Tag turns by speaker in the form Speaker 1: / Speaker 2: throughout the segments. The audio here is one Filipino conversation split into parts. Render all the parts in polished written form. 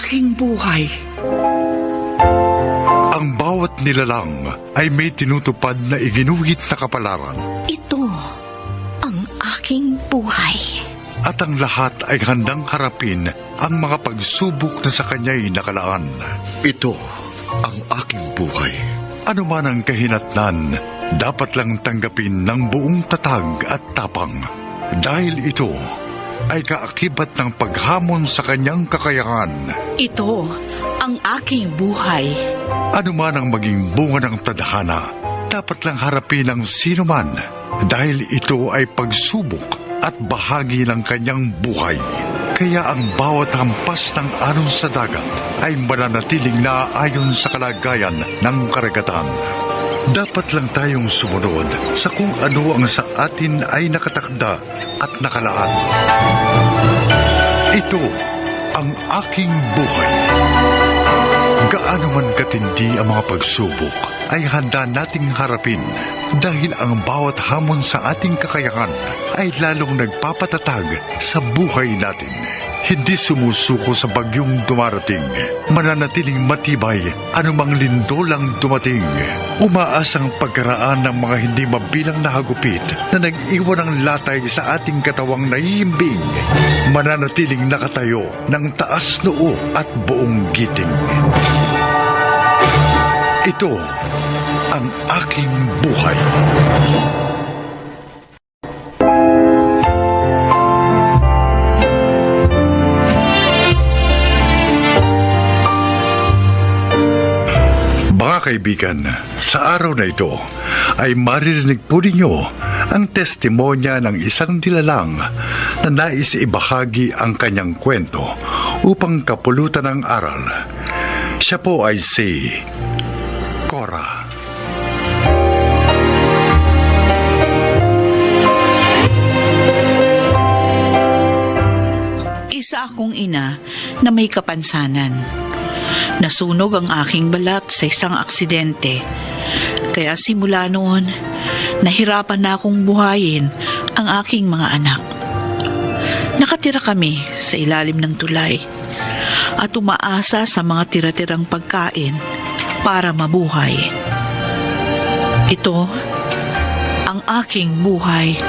Speaker 1: aking buhay.
Speaker 2: Ang bawat nilalang ay may tinutupad na iginuhit na kapalaran.
Speaker 3: Ito ang aking buhay.
Speaker 2: At ang lahat ay handang harapin ang mga pagsubok na sa kanya'y nakalaan.
Speaker 4: Ito ang aking buhay.
Speaker 2: Ano man ang kahinatnan, dapat lang tanggapin ng buong tatag at tapang. Dahil ito ay kaakibat ng paghamon sa kanyang kakayahan.
Speaker 1: Ito ang aking buhay.
Speaker 2: Ano man ang maging bunga ng tadhana, dapat lang harapin ng sino man dahil ito ay pagsubok at bahagi ng kanyang buhay. Kaya ang bawat hampas ng alon sa dagat ay mananatiling naaayon sa kalagayan ng karagatan. Dapat lang tayong sumunod sa kung ano ang sa atin ay nakatakda at nakalaan. Ito ang aking buhay. Gaano man katindi ang mga pagsubok, ay handa nating harapin dahil ang bawat hamon sa ating kakayahan ay lalong nagpapatatag sa buhay natin. Hindi sumusuko sa bagyong dumarating, mananatiling matibay anumang lindol ang dumating. Umaasang pagkaraan ng mga hindi mabilang na hagupit na nag-iwan ng latay sa ating katawang naihimbing, mananatiling nakatayo ng taas noo at buong giting. Ito ang aking buhay. Mga kaibigan, sa araw na ito ay maririnig po ninyo ang testimonya ng isang nilalang na nais ibahagi ang kanyang kwento upang kapulutan ng aral. Siya po ay si Cora.
Speaker 1: Isa akong ina na may kapansanan. Nasunog ang aking balat sa isang aksidente. Kaya simula noon, nahirapan na akong buhayin ang aking mga anak. Nakatira kami sa ilalim ng tulay at umaasa sa mga tira-tirang pagkain para mabuhay. Ito ang aking buhay.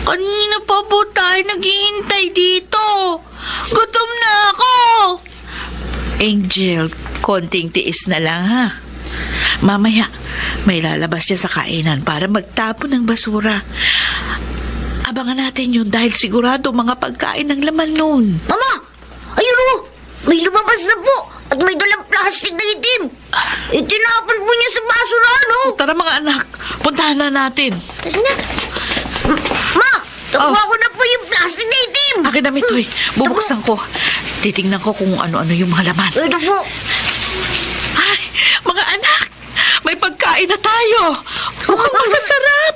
Speaker 1: Kanina pa po tayo naghihintay dito. Gutom na ako. Angel, konting tiis na lang ha. Mamaya, may lalabas siya sa kainan para magtapon ng basura. Abangan natin yun dahil sigurado mga pagkain ng laman nun.
Speaker 3: Mama! Ayun o! May lumabas na po at may dalang plastic na itim. Itinapon po niya sa basura, no?
Speaker 1: Tara mga anak, puntahan na natin.
Speaker 3: Tara na. Ma! Nakuha ko na po yung plastic na itim.
Speaker 1: Akin na, Mitoy. Bubuksan ko. Titingnan ko kung ano-ano yung mga laman.
Speaker 3: Ito po.
Speaker 1: Ay, mga anak! May pagkain na tayo! Mukhang masasarap!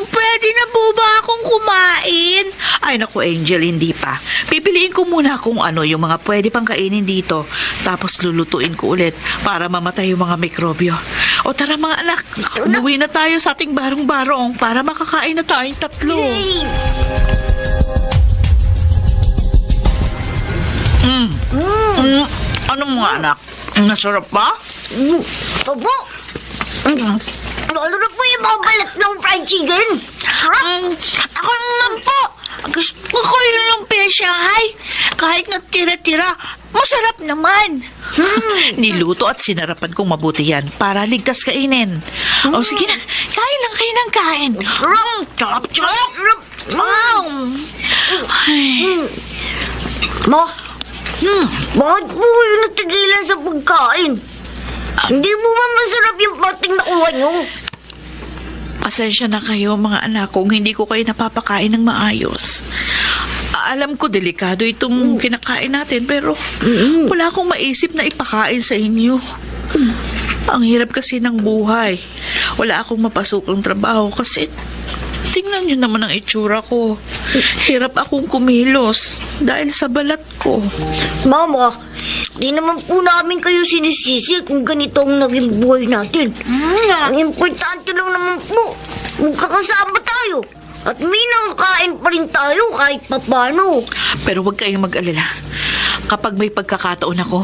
Speaker 1: Pwede na po ba akong kumain? Ay, naku, Angel, hindi pa. Pipiliin ko muna kung ano yung mga pwede pang kainin dito. Tapos lulutuin ko ulit para mamatay yung mga mikrobyo. O tara mga anak, umuwi na tayo sa ating barong-barong para makakain na tayong tatlo. Ano mga anak? Nasarap ba?
Speaker 3: Opo. Lalo na po yung mga balat ng fried chicken. Sarap.
Speaker 1: Ako naman po. Gusto ko yung lumpia Shanghai. Kahit na tira-tira, masarap naman. Niluto at sinarapan kong mabuti yan para ligtas kainin. O sige na, kain lang kayo ng kain. Charap.
Speaker 3: Ma, bakit po kayo natigilan sa pagkain? Hindi mo ba masarap yung pating nakuha nyo?
Speaker 1: Pasensya na kayo mga anak kung hindi ko kayo napapakain ng maayos. Alam ko delikado itong kinakain natin pero wala akong maisip na ipakain sa inyo. Ang hirap kasi ng buhay. Wala akong mapasukang trabaho kasi tingnan niyo naman ang itsura ko. Hirap akong kumilos dahil sa balat ko.
Speaker 3: Mama, Di naman po namin kayo sinisisi kung ganito ang naging buhay natin. Ang importante lang naman po, magkakasama tayo. At may nakakain pa rin tayo kahit papano.
Speaker 1: Pero huwag kayong mag-alala. Kapag may pagkakataon ako,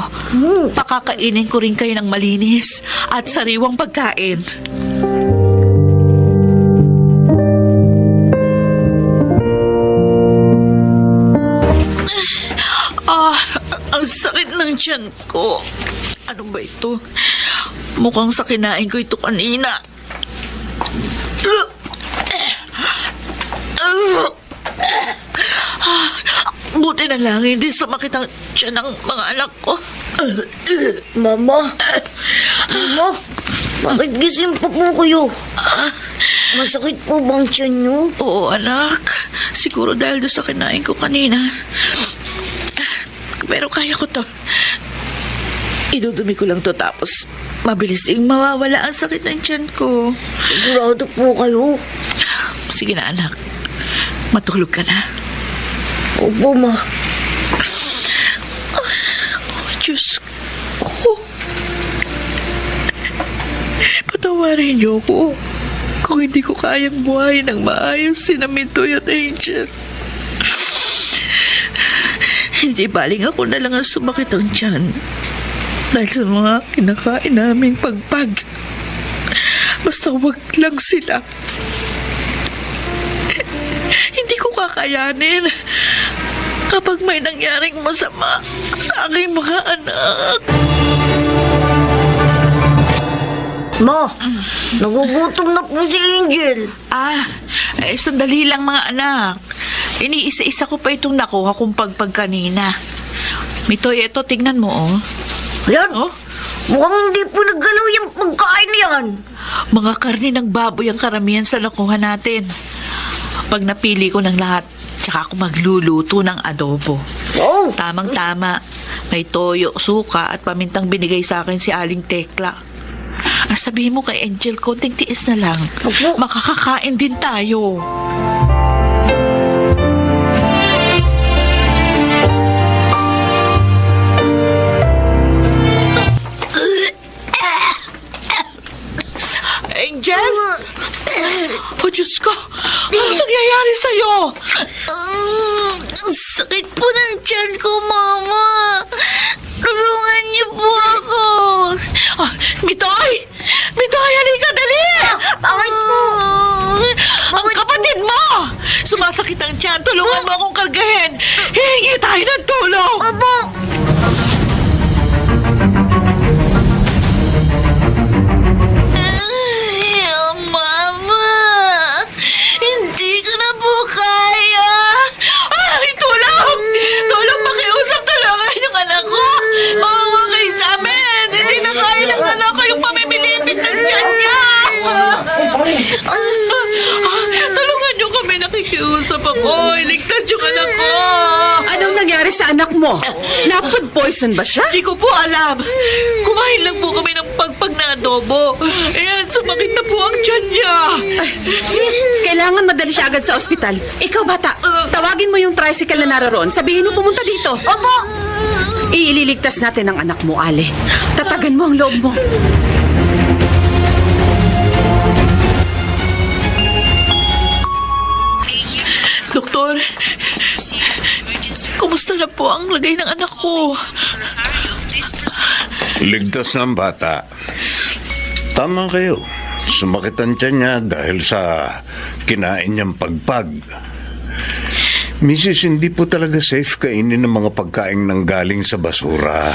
Speaker 1: pakakainin ko rin kayo ng malinis at sariwang pagkain. Ang sakit ng tiyan ko. Ano ba ito? Mukhang sa kinain ko ito kanina. Buti na lang hindi sumakit ang tiyan ng mga anak ko.
Speaker 3: Mama, bakit gising pa po kayo? Masakit po bang tiyan niyo?
Speaker 1: Oo, anak. Siguro dahil doon sa kinain ko kanina. Pero kaya ko to. Idudumi ko lang to tapos mabilis mawawala ang sakit ng tiyan ko.
Speaker 3: Sigurado po kayo?
Speaker 1: Sige na, anak. Matulog ka na.
Speaker 3: Opo, ma.
Speaker 1: Diyos ko. Patawarin niyo ko kung hindi ko kayang buhay ng maayos si Mintoy at Angel. Hindi baling ako na lang ang sumakit ang tiyan dahil sa mga kinakain naming pagpag. Basta wag lang sila. Hindi ko kakayanin kapag may nangyaring masama sa aking mga anak.
Speaker 3: Ma, nagugutom na po si Angel.
Speaker 1: Sandali lang mga anak. Iniisa-isa ko pa itong nakuha kong pagpag kanina. Mitoy, ito, tignan mo, oh.
Speaker 3: Yan,
Speaker 1: Oh?
Speaker 3: mukhang hindi po naggalaw yung pagkain na yan.
Speaker 1: Mga karne ng baboy ang karamihan sa nakuha natin. Pag napili ko ng lahat, tsaka ako magluluto ng adobo.
Speaker 3: Oh,
Speaker 1: Tamang-tama. May toyo, suka at pamintang binigay sa akin si Aling Tekla. Sabihin mo kay Angel, konting tiis na lang.
Speaker 3: Opo.
Speaker 1: Makakakain din tayo. Angel? Oh, Diyos ko. Ano nangyayari sa'yo?
Speaker 3: ang sakit po ng tiyan ko, Mama. Tulungan niyo po ako.
Speaker 1: Mitoy! Mitoy, halika, dali!
Speaker 3: Bakit po?
Speaker 1: Ang kapatid mo! Sumasakit ang tiyan. Tulungan mo akong kargahin. Hihingi tayo ng tulong.
Speaker 3: Opo. Mama, hindi ko na po kaya.
Speaker 1: Ay, tulong! Tulong, pakiusap, tulungan yung anak ko. Mawawa kayo sa amin. Hindi na kaya ng anak ko yung pamimilipit ng tiyan niya. Tulungan niyo kami, nakikiusap ako. Iligtas yung anak ko.
Speaker 5: Anong nangyari sa anak mo? Na-food poison ba siya?
Speaker 1: Hindi ko po alam. Kumain lang po kami ng pagpag na adobo. Ayan, sumakit na po ang tiyan niya.
Speaker 5: Kailangan madali siya agad sa ospital. Ikaw, bata, tawagin mo yung tricycle na naroon. Sabihin mo pumunta dito.
Speaker 3: Opo.
Speaker 5: Iililigtas natin ang anak mo, Ale. Tatagan mo ang loob mo.
Speaker 1: Doktor, kumusta na po ang lagay ng anak ko?
Speaker 6: Ligtas ng bata. Tama kayo. Sumakit ang tiyan niya dahil sa kinain niyang pagpag. Mrs., hindi po talaga safe kainin ng mga pagkain ng galing sa basura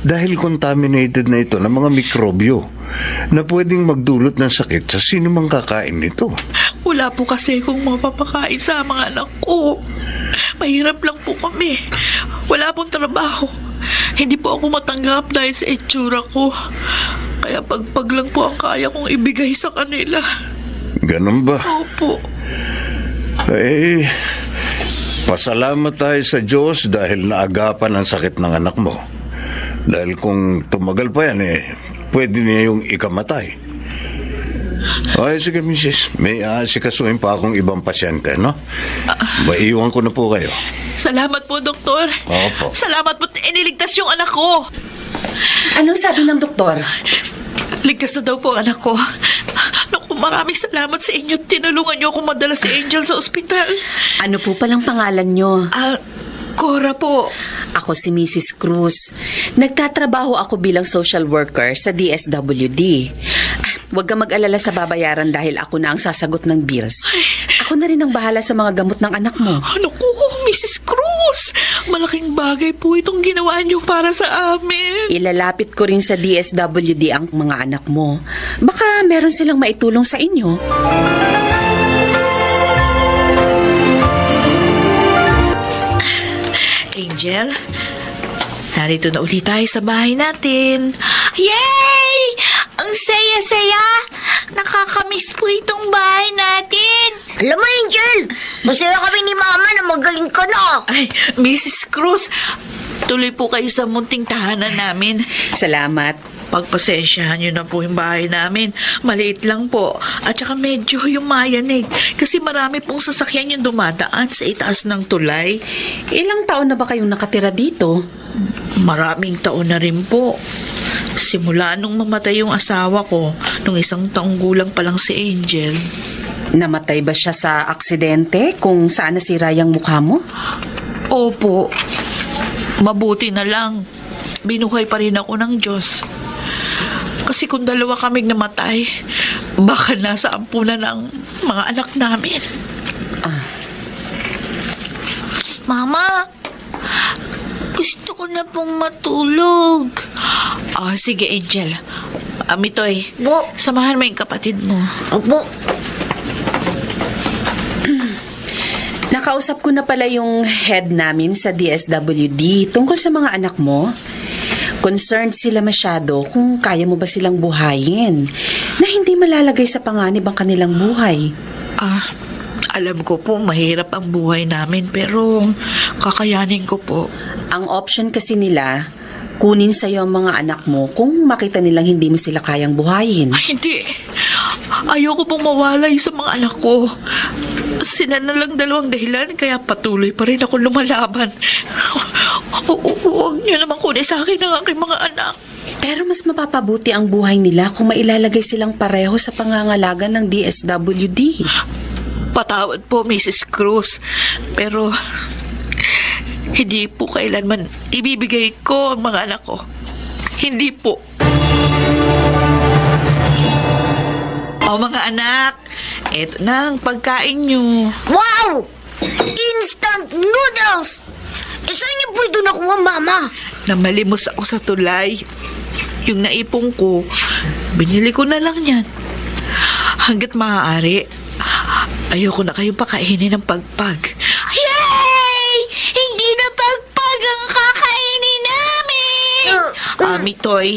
Speaker 6: dahil contaminated na ito ng mga mikrobyo na pwedeng magdulot ng sakit sa sino mang kakain nito.
Speaker 1: Wala po kasi kung mapapakain sa mga anak ko. Mahirap lang po kami. Wala pong trabaho. Hindi po ako matanggap dahil sa itsura ko. Kaya pagpag lang po ang kaya kong ibigay sa kanila.
Speaker 6: Ganun ba?
Speaker 1: Opo.
Speaker 6: Pasalamat tayo sa Diyos dahil naagapan ang sakit ng anak mo. Dahil kung tumagal pa yan, pwede niya yung ikamatay. Okay, sige, Mrs. May asikasuhin pa akong ibang pasyente, no? Maiiwan ko na po kayo.
Speaker 1: Salamat po, Doktor.
Speaker 6: Opo.
Speaker 1: Salamat po, iniligtas yung anak ko.
Speaker 5: Anong sabi ng doktor?
Speaker 1: Ligtas na daw po ang anak ko. Naku, maraming salamat sa inyo. Tinulungan niyo ako madala si Angel sa ospital.
Speaker 5: Ano po palang pangalan nyo?
Speaker 1: Cora po.
Speaker 5: Ako si Mrs. Cruz. Nagtatrabaho ako bilang social worker sa DSWD. Huwag ka mag-alala sa babayaran dahil ako na ang sasagot ng bills. Ako na rin ang bahala sa mga gamot ng anak mo.
Speaker 1: Ano ko, Mrs. Cruz? Malaking bagay po itong ginawa niyo para sa amin.
Speaker 5: Ilalapit ko rin sa DSWD ang mga anak mo. Baka meron silang maitulong sa inyo.
Speaker 1: Angel, narito na ulit tayo sa bahay natin. Yay! Ang saya-saya! Nakakamiss po itong bahay natin.
Speaker 3: Alam mo, Angel, masaya kami ni Mama na magaling ka na.
Speaker 1: Ay, Mrs. Cruz, tuloy po kayo sa munting tahanan namin.
Speaker 5: Salamat.
Speaker 1: Pagpasensyahan niyo na po yung bahay namin. Maliit lang po. At saka medyo yumayanig. Kasi marami pong sasakyan yung dumadaan sa itaas ng tulay.
Speaker 5: Ilang taon na ba kayong nakatira dito?
Speaker 1: Maraming taon na rin po. Simula nung mamatay yung asawa ko, nung 1 taong gulang pa lang si Angel.
Speaker 5: Namatay ba siya sa aksidente kung saan nasira yung mukha mo?
Speaker 1: Opo. Mabuti na lang. Binuhay pa rin ako ng Diyos. Kasi kung 2 kaming namatay, baka nasa ampunan ng mga anak namin. Mama, gusto ko na pong matulog. Sige, Angel. Mitoy,
Speaker 3: Po.
Speaker 1: samahan mo yung kapatid mo.
Speaker 3: Opo.
Speaker 5: Nakausap ko na pala yung head namin sa DSWD tungkol sa mga anak mo. Concerned sila masyado kung kaya mo ba silang buhayin na hindi malalagay sa panganib ang kanilang buhay.
Speaker 1: Alam ko po, mahirap ang buhay namin, pero kakayanin ko po.
Speaker 5: Ang option kasi nila, kunin sa'yo ang mga anak mo kung makita nilang hindi mo sila kayang buhayin.
Speaker 1: Ay, hindi. Ayoko pong mawalay sa mga anak ko. Sila na lang 2 dahilan, kaya patuloy pa rin ako lumalaban. Huwag niyo naman kunin sa akin ang aking mga anak.
Speaker 5: Pero mas mapapabuti ang buhay nila kung mailalagay silang pareho sa pangangalaga ng DSWD.
Speaker 1: Patawad po, Mrs. Cruz. Pero hindi po kailanman ibibigay ko ang mga anak ko. Hindi po. O mga anak, eto na ang pagkain nyo.
Speaker 3: Wow! Instant noodles! Saan niyo po ito nakuha, Mama?
Speaker 1: Namalimos ako sa tulay. Yung naipong ko, binili ko na lang yan. Hanggat maaari, ayoko na kayong pakainin ng pagpag. Yay! Hindi na pagpag ang kakainin namin! Mitoy,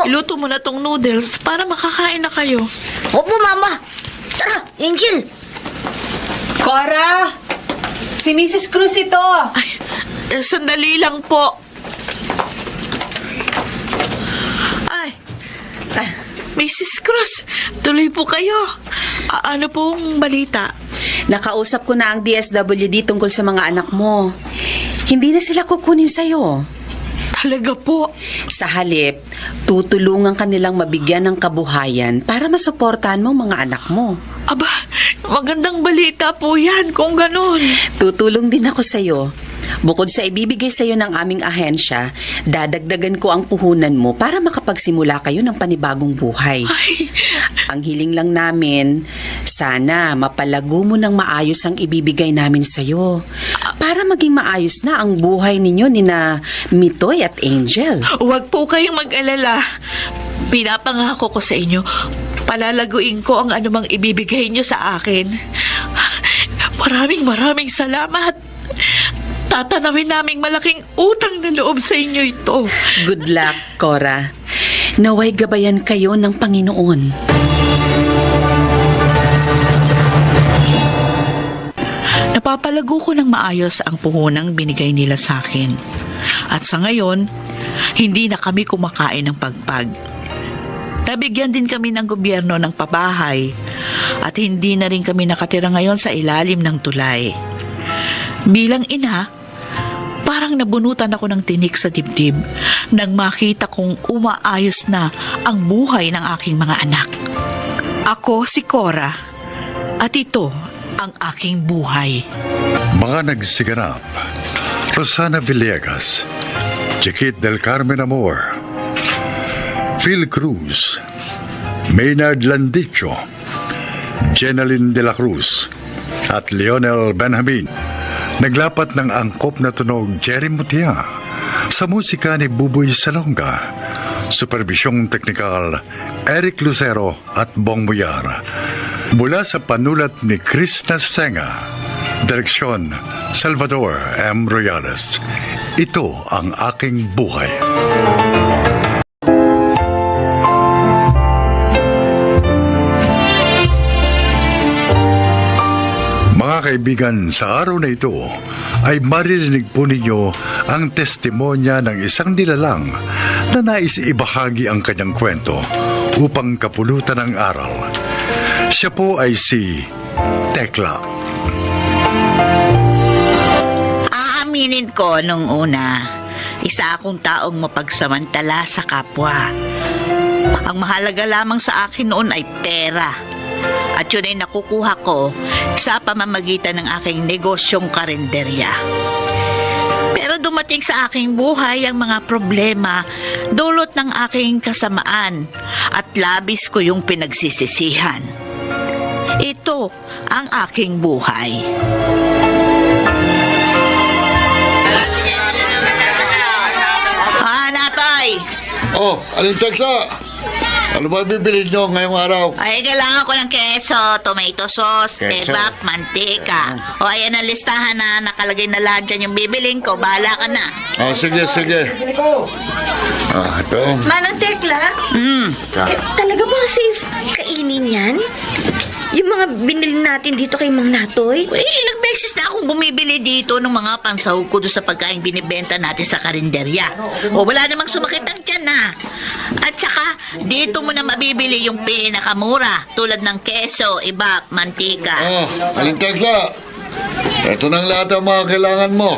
Speaker 1: iluto mo na tong noodles para makakain na kayo.
Speaker 3: Opo, Mama. Tara, Angel.
Speaker 5: Cora! Si Mrs. Cruz ito!
Speaker 1: Sandali lang po. Mrs. Cruz, tuloy po kayo. Ano pong balita?
Speaker 5: Nakausap ko na ang DSWD tungkol sa mga anak mo. Hindi na sila kukunin sa'yo.
Speaker 1: Talaga po.
Speaker 5: Sa halip, tutulungan kanilang mabigyan ng kabuhayan para masuportahan mo ang mga anak mo.
Speaker 1: Aba, magandang balita po yan kung ganun.
Speaker 5: Tutulong din ako sa'yo. Bukod sa ibibigay sa'yo ng aming ahensya, dadagdagan ko ang puhunan mo para makapagsimula kayo ng panibagong buhay.
Speaker 1: Ay,
Speaker 5: Ang hiling lang namin, sana mapalago mo ng maayos ang ibibigay namin sa'yo para maging maayos na ang buhay ninyo ni na Mitoy at Angel.
Speaker 1: huwag po kayong mag-alala. Pinapangako ko sa inyo, palalaguin ko ang anumang ibibigay niyo sa akin. Maraming salamat. Tatanawin naming malaking utang na loob sa inyo ito.
Speaker 5: Good luck, Cora. Naway gabayan kayo ng Panginoon.
Speaker 1: Napapalago ko ng maayos ang puhunang binigay nila sa akin. At sa ngayon, hindi na kami kumakain ng pagpag. Nabigyan din kami ng gobyerno ng pabahay at hindi na rin kami nakatira ngayon sa ilalim ng tulay. Bilang ina, parang nabunutan ako ng tinik sa dibdib nang makita kong umaayos na ang buhay ng aking mga anak. Ako si Cora at ito ang aking buhay.
Speaker 2: Mga nagsiganap, Rosana Villegas, Chiquit del Carmen Amor, Phil Cruz, Maynard Landicho, Jenaline de la Cruz, at Lionel Benjamin. Naglapat ng angkop na tunog Jerry Mutia sa musika ni Buboy Salonga. Supervisyong teknikal Eric Lucero at Bong Muyar. Mula sa panulat ni Chris Nasenga. Direksyon Salvador M. Royales. Ito ang aking buhay. Mga kaibigan, sa araw na ito ay maririnig po ninyo ang testimonya ng isang nilalang na nais ibahagi ang kanyang kwento upang kapulutan ng aral. Siya po ay si Tekla.
Speaker 1: Aaminin ko nung una, isa akong taong mapagsamantala sa kapwa. Ang mahalaga lamang sa akin noon ay pera. At yun ay nakukuha ko sa pamamagitan ng aking negosyong karinderya. Pero dumating sa aking buhay ang mga problema dulot ng aking kasamaan at labis ko yung pinagsisisihan. Ito ang aking buhay. Natay!
Speaker 4: Oh, Aling Tekla! Ano ba bibilhin nyo ngayong araw?
Speaker 1: Ay, kailangan ko ng keso, tomato sauce,
Speaker 4: Keso.
Speaker 1: kebab, mantika. O ayan ang listahan na nakalagay na lahat dyan yung bibiling ko. Bahala ka na.
Speaker 4: Oh, sige. Ito.
Speaker 3: Manang Tekla, talaga ba safe kainin yan? Yung mga binili natin dito kay Mang Natoy?
Speaker 1: Ilang beses na akong bumibili dito ng mga pansahog ko doon sa pagkain binibenta natin sa karinderya. O wala namang sumakit ang tiyan na. At saka, dito mo na mabibili yung pinakamura tulad ng keso, iba, mantika.
Speaker 4: Oh, Aling Tekla! Ito nang lahat ang mga kailangan mo.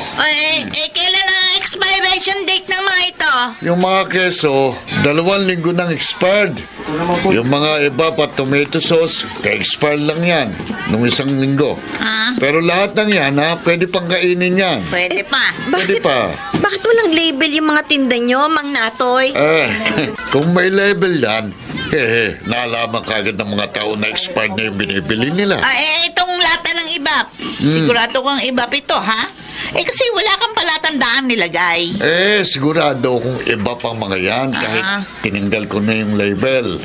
Speaker 1: Kailan ang expiration date ng mga ito?
Speaker 4: Yung mga keso, 2 linggo nang expired. Yung mga iba pa tomato sauce, ka-expired lang yan nung 1 linggo. Pero lahat ng yan, pwede pang kainin yan.
Speaker 1: Pwede pa.
Speaker 4: Pwede pa.
Speaker 3: Bakit walang label yung mga tinda nyo, Mang Natoy?
Speaker 4: Kung may label yan, nalaman kagad ng mga tao na expired na yung binibili nila.
Speaker 1: Itong lata ng ibap. Sigurado kang ibap ito, ha? Kasi wala kang palatandaan nilagay.
Speaker 4: Sigurado kung iba pang mga yan kahit tinanggal ko na yung label.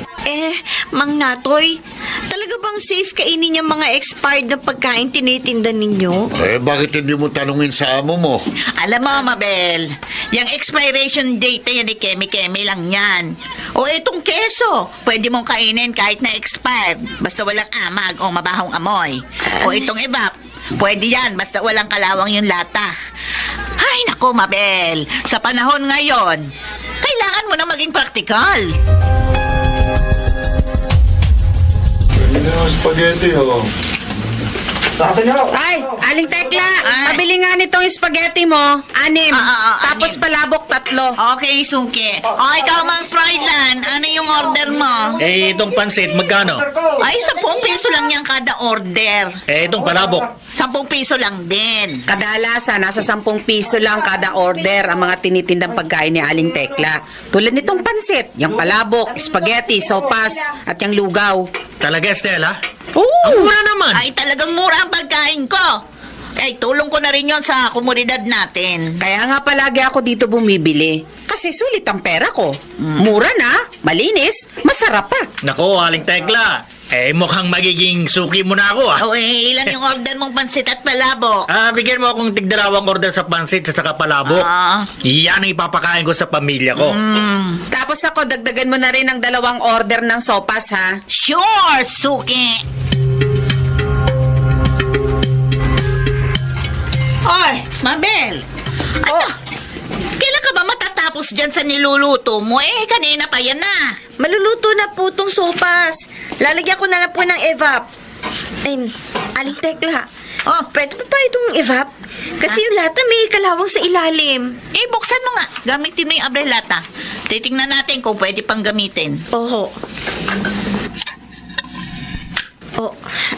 Speaker 3: Mang Natoy, talaga bang safe kainin yung mga expired na pagkain tinitinda ninyo?
Speaker 4: Bakit hindi mo tanungin sa amo mo?
Speaker 1: Alam mo, Mabel, yung expiration date na yan ni Kemi-Kemi lang yan. O itong keso, pwede mong kainin kahit na expired, basta walang amag o mabahong amoy. O itong ibap, pwede yan, basta walang kalawang yung lata. Ay, nako, Mabel, sa panahon ngayon, kailangan mo na maging praktikal.
Speaker 4: Spaghetti, oh.
Speaker 5: Ay, Aling Tekla, pabili nga nitong spaghetti mo, 6. Tapos
Speaker 1: 6.
Speaker 5: palabok 3.
Speaker 1: Okay, Suki. O, ikaw, Mang Friedland, ano yung order mo?
Speaker 7: Itong pansit, magkano?
Speaker 1: Ay, 10 piso lang yan kada order.
Speaker 7: Itong palabok.
Speaker 1: 10 piso lang din.
Speaker 5: Kadalasan, nasa 10 piso lang kada order ang mga tinitindang pagkain ni Aling Tekla. Tulad nitong pansit, yung palabok, spaghetti, sopas, at yung lugaw.
Speaker 7: Talaga, Stella?
Speaker 5: Oo!
Speaker 7: Ang mura naman.
Speaker 1: Ay, talagang mura ang pagkain ko. Ay, tulong ko na rin yon sa komunidad natin.
Speaker 5: Kaya nga palagi ako dito bumibili. Kasi sulit ang pera ko. Mura na, malinis, masarap pa.
Speaker 7: Nako, Aling Tekla. Mukhang magiging suki mo na ako,
Speaker 1: O, ilan yung order mong pansit at palabok?
Speaker 7: Bigyan mo akong tig-2 order sa pansit at saka palabok. Yan ang ipapakain ko sa pamilya ko.
Speaker 5: Tapos ako, dagdagan mo na rin ng 2 order ng sopas, ha?
Speaker 1: Sure, Suki. Oy, Mabel. Ano? Kailan ka ba matatapos matapos dyan sa niluluto mo, kanina pa yan na.
Speaker 3: Maluluto na po tong sopas. Lalagyan ko na lang po ng evap. Aling Tekla, pwede pa ba itong evap? Kasi yung lata may kalawang sa ilalim.
Speaker 1: Buksan mo nga. Gamitin mo yung abrelata. Titingnan natin kung pwede pang gamitin.
Speaker 3: Oho.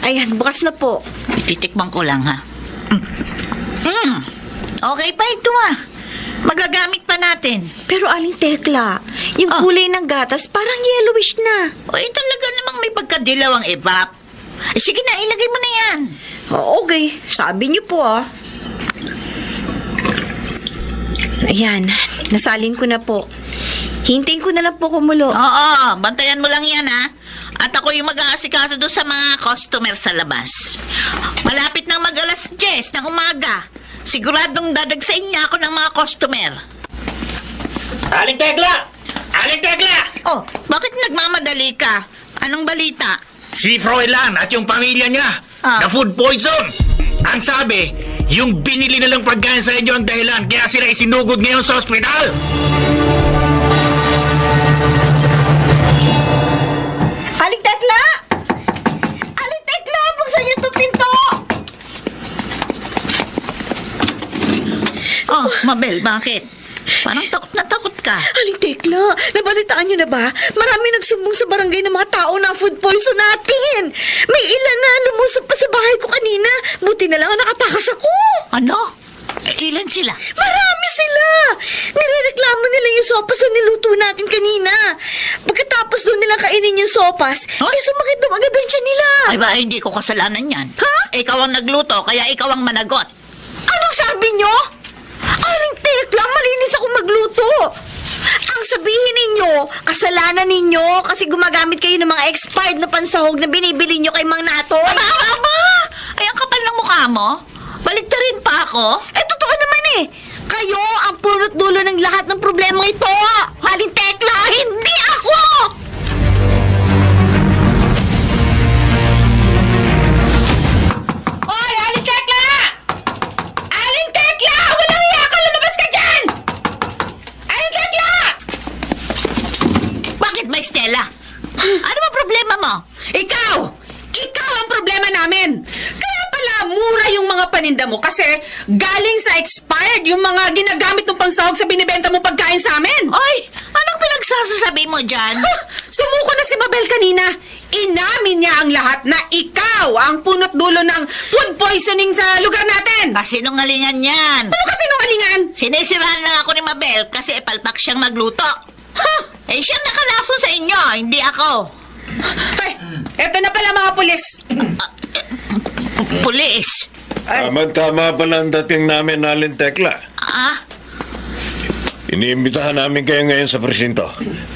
Speaker 3: Ayan, bukas na po.
Speaker 1: Ititikman ko lang, ha? Okay pa ito, Magagamit pa natin.
Speaker 3: Pero Aling Tekla, yung kulay ng gatas parang yellowish na.
Speaker 1: Talaga namang may pagkadilaw ang evap. Sige na, ilagay mo na yan.
Speaker 3: Okay, sabi niyo po Ayan, nasalin ko na po. Hintayin ko na lang po kumulo.
Speaker 1: Oo, bantayan mo lang yan, ha? At ako yung mag-aasikaso doon sa mga customer sa labas. Malapit nang mag-alas 10 ng umaga. Siguradong dadagsain niya ako ng mga customer.
Speaker 7: Aling Tekla! Aling Tekla!
Speaker 1: Bakit nagmamadali ka? Anong balita?
Speaker 7: Si Froilan at yung pamilya niya na food poison. Ang sabi, yung binili nilang pagkain sa inyo ang dahilan kaya sila isinugod ngayon sa ospital.
Speaker 3: Aling Tekla! Aling Tekla, buksan niyo itong pinto!
Speaker 1: Mabel, bakit? Parang takot na takot ka.
Speaker 3: Aling Tekla, nabalitaan niyo na ba? Marami nagsumbong sa barangay ng mga tao na food poison natin. May ilan na lumusok pa sa bahay ko kanina. Buti na lang nakatakas ako.
Speaker 1: Ano? Ilan sila?
Speaker 3: Marami sila! Nirereklamo nila yung sopas na niluto natin kanina. Pagkatapos doon nila kainin yung sopas, sumakit daw agad ang tiyan nila.
Speaker 1: Ay ba, hindi ko kasalanan yan.
Speaker 3: Ha?
Speaker 1: Ikaw ang nagluto, kaya ikaw ang managot.
Speaker 3: Anong sabi nyo? Aling Tekla, malinis ako magluto. Ang sabihin ninyo, kasalanan ninyo kasi gumagamit kayo ng mga expired na pansahog na binibili nyo kay Mang Natoy.
Speaker 1: Aba! Ay, ang kapal ng mukha mo. Baliktarin pa ako.
Speaker 3: Totoo naman Kayo ang punot dulo ng lahat ng problema ito. Aling Tekla, hindi ako!
Speaker 5: Hoy, Aling Tekla! Aling Tekla! Walang iya ka! Lumabas ka dyan! Aling Tekla!
Speaker 1: Bakit ba, Stella? Ano ba problema mo?
Speaker 5: Ikaw! Ikaw ang problema namin! Kaya pala mura yung mga paninda mo kasi galing sa expired yung mga ginagamit ng pangsahog sa binibenta mo pagkain sa amin!
Speaker 1: Oy, anong pinagsasasabi mo dyan?
Speaker 5: Sumuko na si Mabel kanina. Inamin niya ang lahat na ikaw ang punot dulo ng food poisoning sa lugar natin!
Speaker 1: Kasinungalingan yan.
Speaker 5: Ano kasi nungalingan?
Speaker 1: Sinisirahan lang ako ni Mabel kasi palpak siyang magluto. Siyang nakalason sa inyo, hindi ako.
Speaker 5: Ay, eto na pala mga pulis.
Speaker 1: Pulis.
Speaker 6: Tama pala ang dating namin, Aling Tekla. Iniimbitahan namin kayo ngayon sa presinto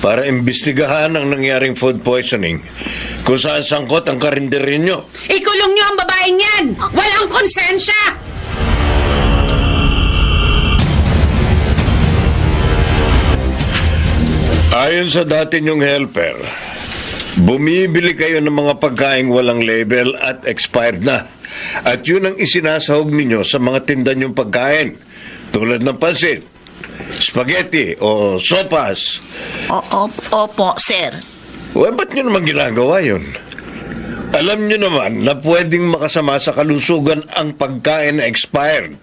Speaker 6: para imbestigahan ang nangyaring food poisoning kung saan sangkot ang karinderya nyo.
Speaker 5: Ikulong niyo ang babaeng yan! Walang konsensya!
Speaker 6: Ayon sa dati nyong helper, bumibili kayo ng mga pagkaing walang label at expired na. At yun ang isinasahog ninyo sa mga tinda nyong pagkain. Tulad ng pansit, spaghetti o sopas.
Speaker 1: Opo, sir.
Speaker 6: Ba't nyo naman ginagawa yun? Alam nyo naman na pwedeng makasama sa kalusugan ang pagkain na expired.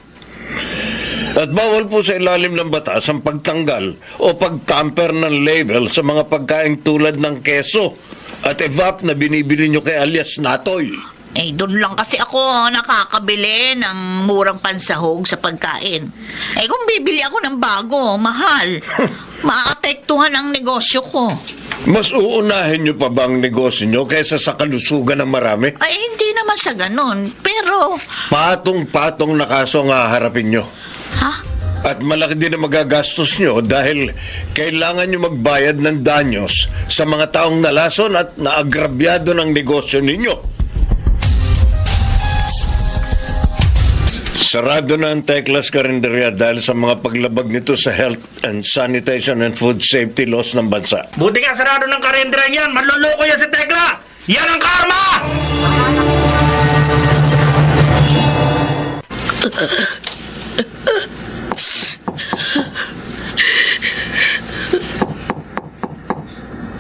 Speaker 6: At bawal po sa ilalim ng batas ang pagtanggal o pagtamper ng label sa mga pagkain tulad ng keso at evap na binibili nyo kay alias Natoy.
Speaker 1: Doon lang kasi ako nakakabili ng murang pansahog sa pagkain. Kung bibili ako ng bago, mahal. Maapektuhan ang negosyo ko.
Speaker 6: Mas uunahin nyo pa ba ang negosyo nyo kaysa sa kalusugan ng marami?
Speaker 1: Hindi naman sa ganun. Pero...
Speaker 6: Patong-patong na kaso ang haharapin nyo.
Speaker 1: Ha?
Speaker 6: At malaki din ang magagastos nyo dahil kailangan nyo magbayad ng danyos sa mga taong nalason at naagrabyado ng negosyo ninyo. Sarado na ang Teklas Karinderya dahil sa mga paglabag nito sa health and sanitation and food safety laws ng bansa.
Speaker 7: Buti nga sarado ng karendra yan. Manloloko yan si Tekla. Yan ang karma!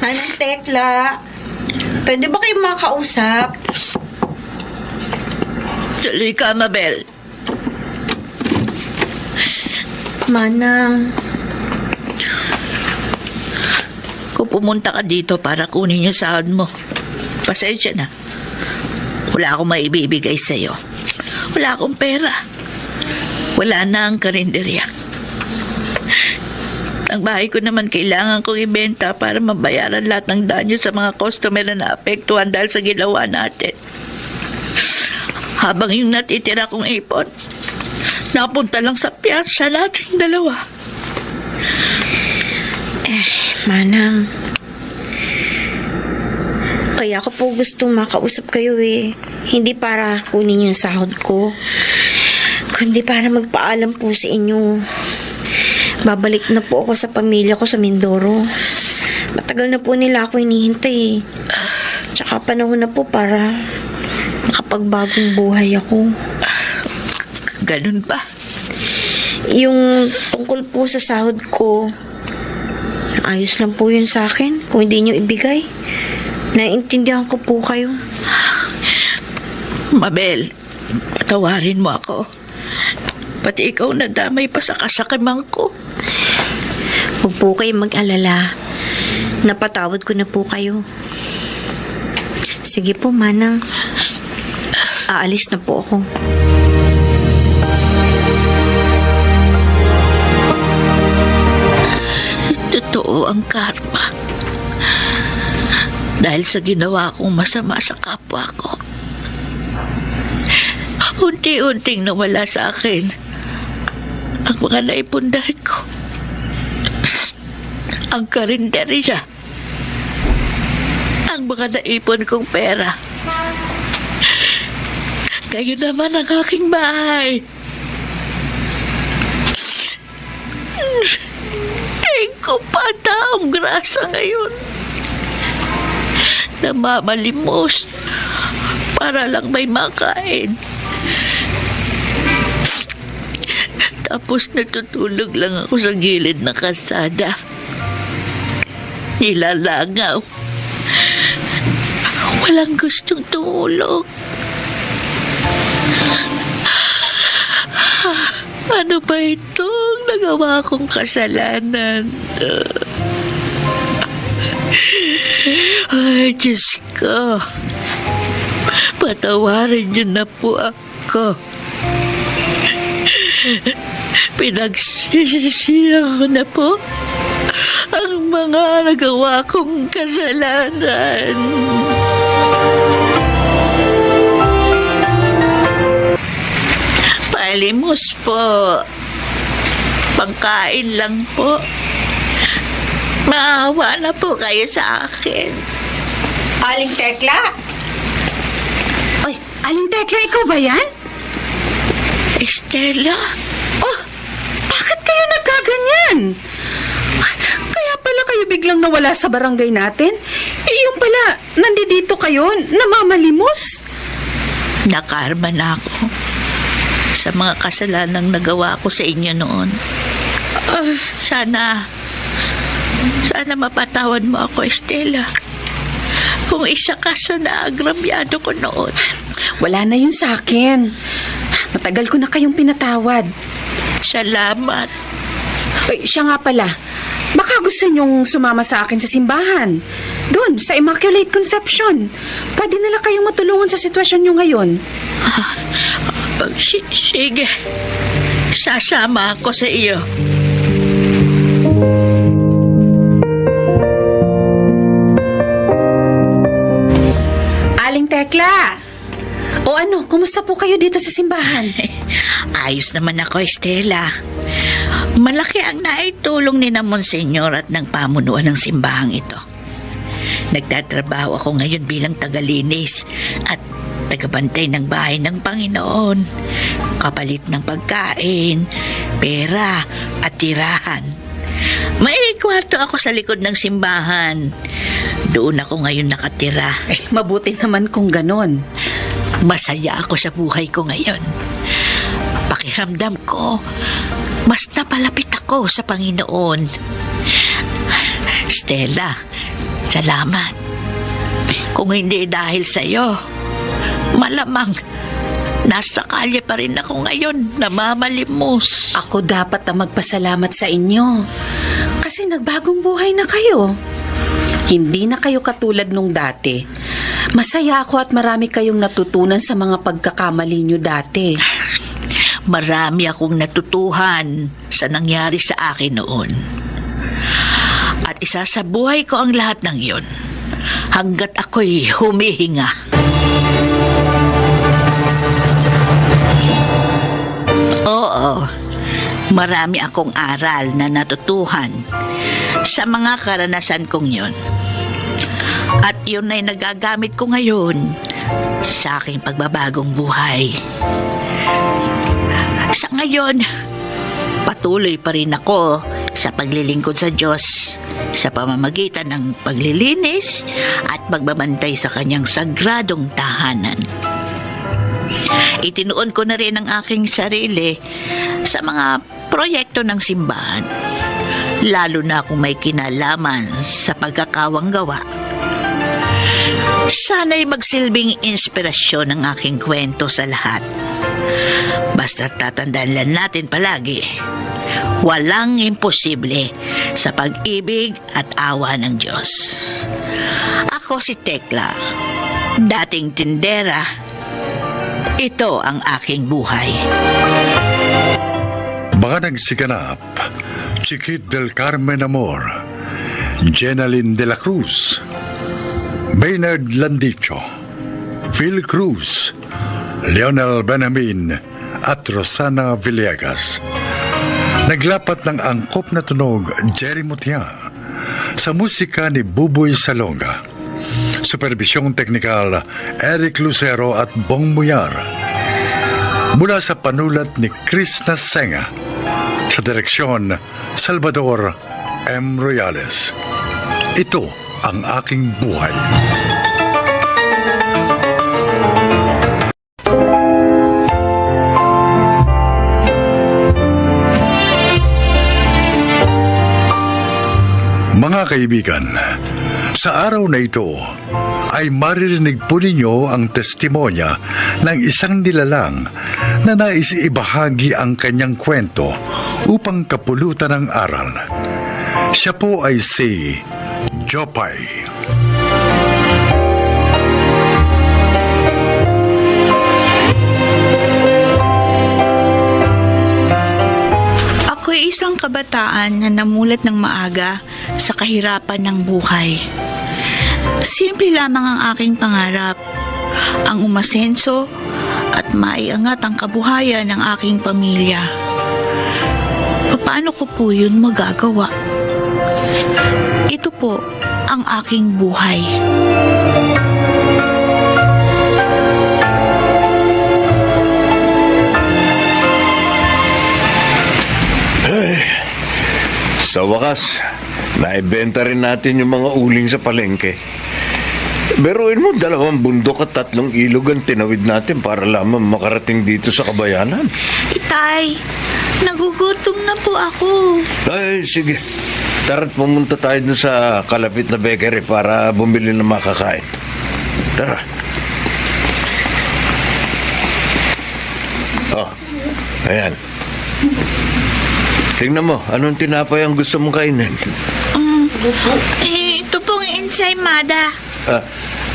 Speaker 8: Manang Tekla, pwede ba kayo makausap?
Speaker 1: Tuloy ka, Mabel.
Speaker 8: Manang,
Speaker 1: Kung pumunta ka dito para kunin yung sahod mo, pasensya na. Wala akong maibibigay sa'yo. Wala akong pera. Wala na ang karinderya. Ang bahay ko naman kailangan kong ibenta para mabayaran lahat ng danyo sa mga customer na naapektuhan dahil sa ginawa natin. Habang yung natitira kong ipon, napunta lang sa piyansa nating dalawa.
Speaker 8: Manang, kaya ako po gustong makausap kayo eh. Hindi para kunin yung sahod ko, kundi para magpaalam po sa inyo. Babalik na po ako sa pamilya ko sa Mindoro. Matagal na po nila ako hinihintay. Tsaka panahon na po para makapagbagong buhay ako.
Speaker 1: Ganun ba?
Speaker 8: Yung tungkol po sa sahod ko, ayos lang po yun sa akin. Kung hindi nyo ibigay, naiintindihan ko po kayo.
Speaker 1: Mabel, patawarin mo ako. Pati ikaw nadamay pa sa kasakimang ko.
Speaker 8: Huwag po kayo mag-alala. Napatawad ko na po kayo. Sige po, Manang. Aalis na po ako.
Speaker 1: Totoo ang karma. Dahil sa ginawa kong masama sa kapwa ko. Unti-unting nawala sa akin ang mga naipundar ko. Ang karinderya. Ang mga naipon kong pera. Ngayon naman ang aking bahay. Ko pa ang grasa ngayon. Namamalimos para lang may makain. Tapos natutulog lang ako sa gilid ng kalsada. Nilalangaw. Walang gustong tumulong. Ano ba itong nagawa kong kasalanan? Ay, Diyos ko. Patawarin niyo na po ako. Pinagsisisihan ko na po ang mga nagawa kong kasalanan. Palimos po. Pangkain lang po. Maawa na po kayo sa akin.
Speaker 5: Aling Tekla? Ay, Aling Tekla, ikaw ba yan?
Speaker 1: Estela?
Speaker 5: Oh, bakit kayo nagkaganyan? Ay, kaya pala kayo biglang nawala sa barangay natin? Eh, yung pala, nandito kayo, namamalimos?
Speaker 1: Nakarma na ako sa mga kasalanang nagawa ko sa inyo noon. Sana mapatawad mo ako, Estela. Kung isa ka sa naagrabyado ko noon.
Speaker 5: Wala na yun sa akin. Matagal ko na kayong pinatawad.
Speaker 1: Salamat.
Speaker 5: Ay, siya nga pala. Baka gusto niyong sumama sa akin sa simbahan. Doon, sa Immaculate Conception. Pwede nila kayong matulungan sa sitwasyon niyo ngayon.
Speaker 1: Sige. Sasama ako sa iyo.
Speaker 5: Aling Tekla! O ano, kumusta po kayo dito sa simbahan?
Speaker 1: Ayos naman ako, Estela. Malaki ang naitulong ni na Monsenyor at ng pamunuan ng simbahang ito. Nagtatrabaho ako ngayon bilang tagalinis at tagabantay ng bahay ng Panginoon. Kapalit ng pagkain, pera at tirahan. May kwarto ako sa likod ng simbahan. Doon ako ngayon nakatira.
Speaker 5: Mabuti naman kung ganon.
Speaker 1: Masaya ako sa buhay ko ngayon. Pakiramdam ko, mas napalapit ako sa Panginoon. Stella, Salamat. Kung hindi dahil sa'yo, malamang nasa kalye pa rin ako ngayon, namamalimos.
Speaker 5: Ako dapat na magpasalamat sa inyo. Kasi nagbagong buhay na kayo. Hindi na kayo katulad nung dati. Masaya ako at marami kayong natutunan sa mga pagkakamali nyo dati.
Speaker 1: Marami akong natutuhan sa nangyari sa akin noon. At isasabuhay ko ang lahat ng yun hanggat ako'y humihinga. Oo, marami akong aral na natutuhan sa mga karanasan kong yun. At yun ay nagagamit ko ngayon sa aking pagbabagong buhay. Sa ngayon, patuloy pa rin ako sa paglilingkod sa Diyos sa pamamagitan ng paglilinis at pagbabantay sa kanyang sagradong tahanan. Itinuon ko na rin ang aking sarili sa mga proyekto ng simbahan, lalo na kung may kinalaman sa pagkakawang gawa. Sana'y magsilbing inspirasyon ang aking kwento sa lahat. Basta tatandaan lang natin palagi, walang imposible sa pag-ibig at awa ng Diyos. Ako si Tekla, dating tindera. Ito ang aking buhay.
Speaker 2: Mga nagsiganap, Chiquit del Carmen Amor, Jenaline de la Cruz, Maynard Landicho, Phil Cruz, Leonel Benjamin at Rosana Villegas. Naglapat ng angkop na tunog Jerry Mutia sa musika ni Buboy Salonga. Supervisyong teknikal Eric Lucero at Bong Muyar. Mula sa panulat ni Chris Nasenga. Sa direksyon Salvador M. Royales. Ito ang aking buhay. Mga kaibigan, sa araw na ito ay maririnig po ninyo ang testimonya ng isang nilalang na nais ibahagi ang kanyang kwento upang kapulutan ng aral. Siya po ay si Jopay.
Speaker 9: Ako'y isang kabataan na namulat ng maaga sa kahirapan ng buhay. Simple lamang ang aking pangarap, ang umasenso at maiangat ang kabuhayan ng aking pamilya. Paano ko po yun magagawa? Ito po ang aking buhay.
Speaker 6: Sa wakas, naibenta rin natin yung mga uling sa palengke. Beruin mo, 2 bundok at 3 ilog ang tinawid natin para lamang makarating dito sa kabayanan.
Speaker 9: Itay, nagugutom na po ako.
Speaker 6: Ay, sige. Tara't pumunta tayo dun sa kalapit na bakery para bumili ng makakain. Tara. Oh, ayan. Tingnan mo, anong tinapay ang gusto mong kainin?
Speaker 9: Ito pong ensaymada.